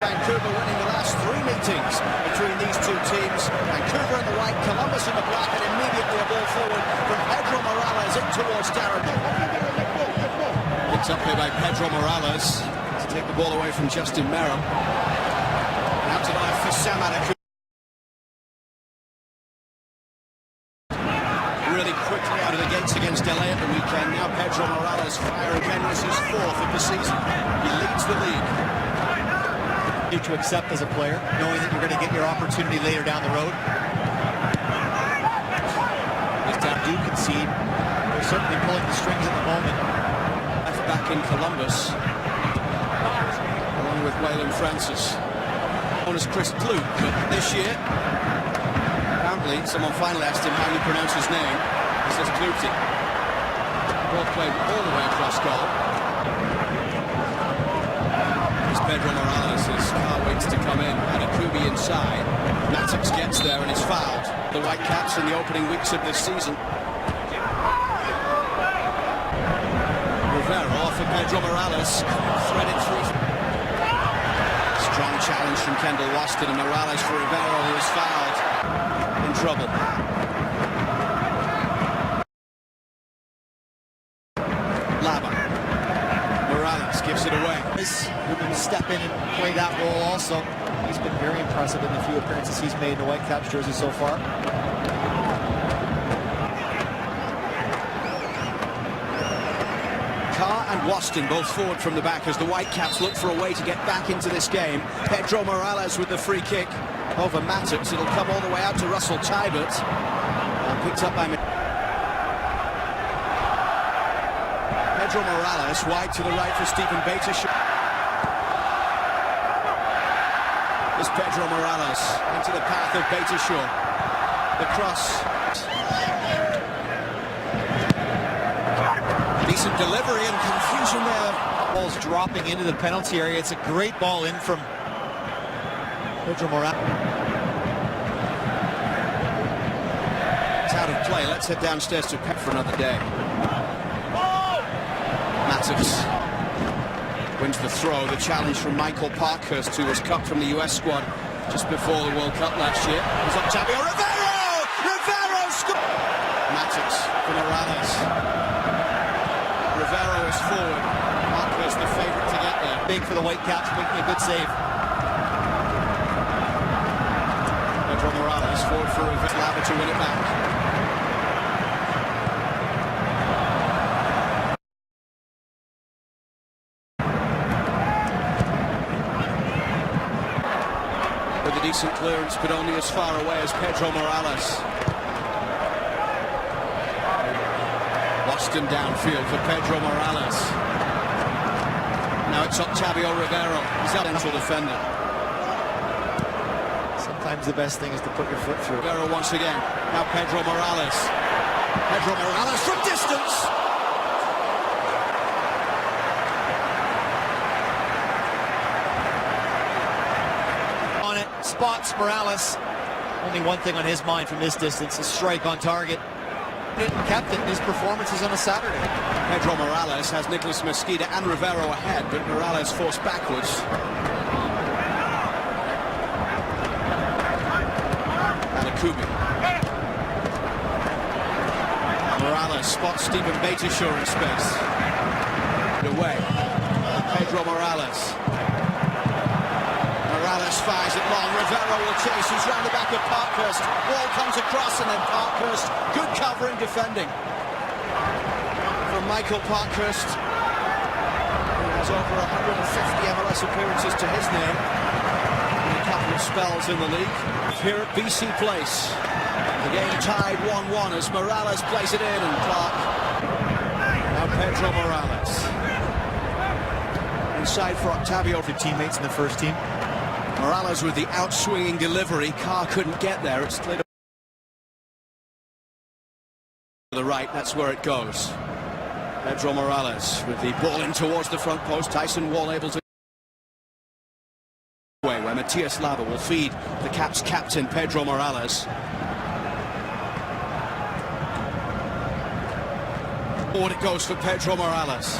Vancouver winning the last 3 meetings between these two teams. Vancouver in the white, Columbus in the black, and immediately a ball forward from Pedro Morales in towards Darren. Picked up here by Pedro Morales to take the ball away from Justin Merrim. Out to the left for Sam Adekugbe. Really quickly out of the gates against LA at the weekend. Now Pedro Morales firing again. This is 4th of the season. He leads the league. To accept as a player, knowing that you're going to get your opportunity later down the road. If Down do concede, they're certainly pulling the strings at the moment. Left back in Columbus, along with Waylon Francis. Known as Chris Kluge, but this year, apparently, someone finally asked him how you pronounce his name. He says Kluge. Ball played all the way across goal. Pedro Morales' car waits to come in. Adekugbe inside. Mattox gets there and is fouled. The Whitecaps in the opening weeks of this season. Rivera off for Pedro Morales. Threaded through. Strong challenge from Kendall Waston, and Morales for Rivera, who is fouled. In trouble. Lava. Morales gives it away. Who can step in and play that role also. He's been very impressive in the few appearances he's made in the Whitecaps jersey so far. Carr and Waston both forward from the back as the Whitecaps look for a way to get back into this game. Pedro Morales with the free kick over Mattox. It'll come all the way out to Russell Tybert. Picked up by Pedro Morales, wide to the right for Stephen Beitashour. It's Pedro Morales into the path of Beitashour. The cross. Decent delivery and confusion there. Ball's dropping into the penalty area. It's a great ball in from Pedro Morales. It's out of play. Let's head downstairs to Pep for another day. Mattox wins the throw. The challenge from Michael Parkhurst, who was cut from the US squad just before the World Cup last year. It's Octavio Rivero! Rivero scored! Mattox for Morales. Rivero is forward. Parkhurst the favourite to get there. Big for the Whitecaps, making a good save. Pedro Morales forward for Rivera to win it back. With a decent clearance, but only as far away as Pedro Morales. Waston downfield for Pedro Morales. Now it's Octavio Rivero. He's a central defender. Sometimes the best thing is to put your foot through. Rivero once again. Now Pedro Morales. Pedro Morales from distance. Spots Morales. Only one thing on his mind from this distance, a strike on target. Kept it in his performances on a Saturday. Pedro Morales has Nicholas Mosqueda and Rivero ahead, but Morales forced backwards. Adekugbe. Morales spots Stephen Beitashour in space. Away. Pedro Morales. Morales fires it long. Rivero will chase. He's round the back of Parkhurst. Wall comes across, and then Parkhurst. Good covering, defending from Michael Parkhurst, who has over 150 MLS appearances to his name and a couple of spells in the league. Here at BC Place, the game tied 1-1 as Morales plays it in, and Clark. Now Pedro Morales inside for Octavio. For teammates in the first team. Morales with the out-swinging delivery. Carr couldn't get there. It's slid to the right. That's where it goes. Pedro Morales with the ball in towards the front post. Tyson Wall able to away, where Matias Lava will feed the Caps captain Pedro Morales. Forward it goes for Pedro Morales.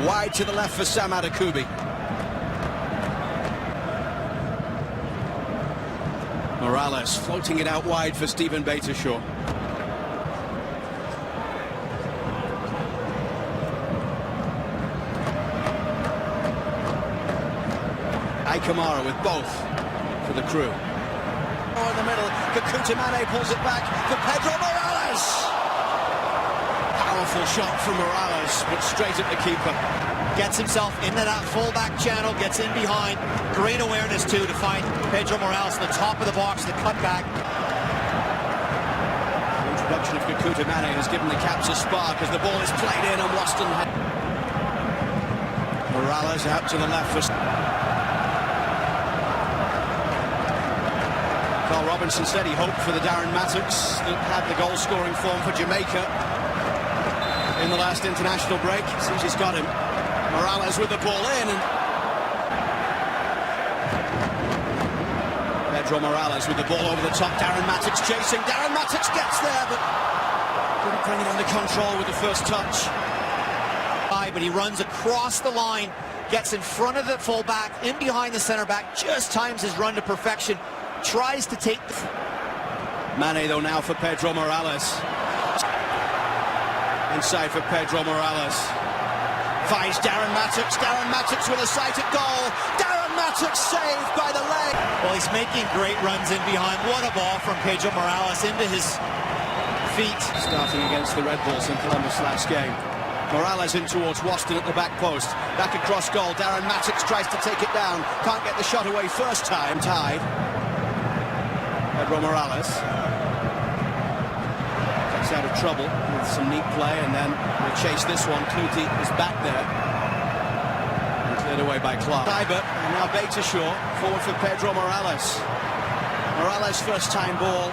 Wide to the left for Sam Adekugbe. Morales floating it out wide for Stephen Beitashaw. Kamara with both for the crew. Oh, in the middle, Kakuta Mane pulls it back for Pedro Morales. Powerful shot from Morales, but straight at the keeper. Gets himself into that fullback channel, gets in behind. Great awareness, too, to find Pedro Morales at the top of the box, the cutback. The introduction of Kakuta Mane has given the Caps a spark as the ball is played in and Waston. Morales out to the left for... Carl Robinson said he hoped for the Darren Mattocks that had the goal-scoring form for Jamaica in the last international break. Seems he's got him. Morales with the ball in. And Pedro Morales with the ball over the top. Darren Mattocks chasing. Darren Mattocks gets there, but couldn't bring it under control with the first touch. But he runs across the line, gets in front of the fullback, in behind the centre-back, just times his run to perfection. Tries to take the... Mane, though, now for Pedro Morales. Inside for Pedro Morales. Finds Darren Mattocks. Darren Mattocks with a sighted goal. Darren Mattocks saved by the leg. Well, he's making great runs in behind. What a ball from Pedro Morales into his feet. Starting against the Red Bulls in Columbus last game. Morales in towards Waston at the back post. Back across goal. Darren Mattocks tries to take it down. Can't get the shot away first time. Tied. Pedro Morales gets out of trouble with some neat play, and then we'll chase this one. Clutie is back there and cleared away by Clark. Tybert, and now Beitashaw forward for Pedro Morales. Morales first time ball.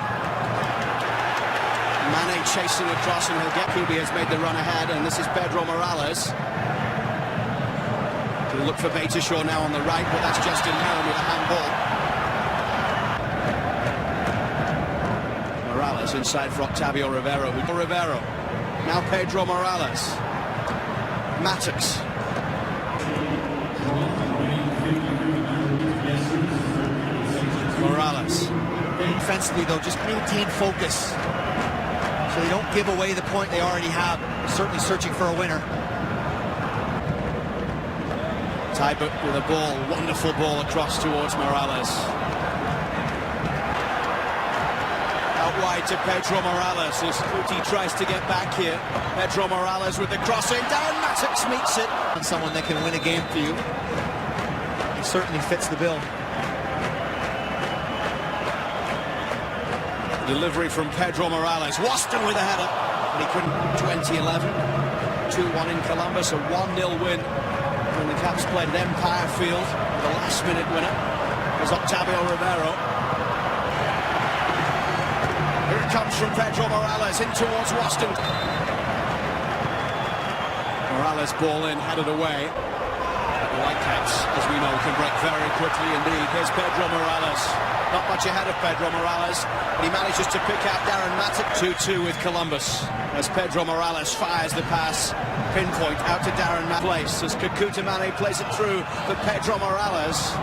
Mane chasing across, and he'll get... Kubi has made the run ahead, and this is Pedro Morales. He'll look for Beitashaw now on the right, but that's Justin Heron with a handball. Morales inside for Octavio Rivero. Now Pedro Morales. Mattocks. Morales. Defensively, though, just maintain focus so they don't give away the point they already have. Certainly searching for a winner. Tybert with a ball. Wonderful ball across towards Morales. Wide to Pedro Morales as Clutie tries to get back here. Pedro Morales with the crossing. Darren Mattocks meets it. And someone that can win a game for you. He certainly fits the bill. Delivery from Pedro Morales. Waston with a header. But he couldn't. 2011. 2-1 in Columbus. A 1-0 win when the Caps played at Empire Field. The last-minute winner was Octavio Rivero. Here it comes from Pedro Morales in towards Waston. Morales ball in, headed away. The Whitecaps, as we know, can break very quickly indeed. Here's Pedro Morales. Not much ahead of Pedro Morales, but he manages to pick out Darren Mattocks. 2-2 with Columbus as Pedro Morales fires the pass. Pinpoint out to Darren Mattocks as Kakuta Mane plays it through for Pedro Morales.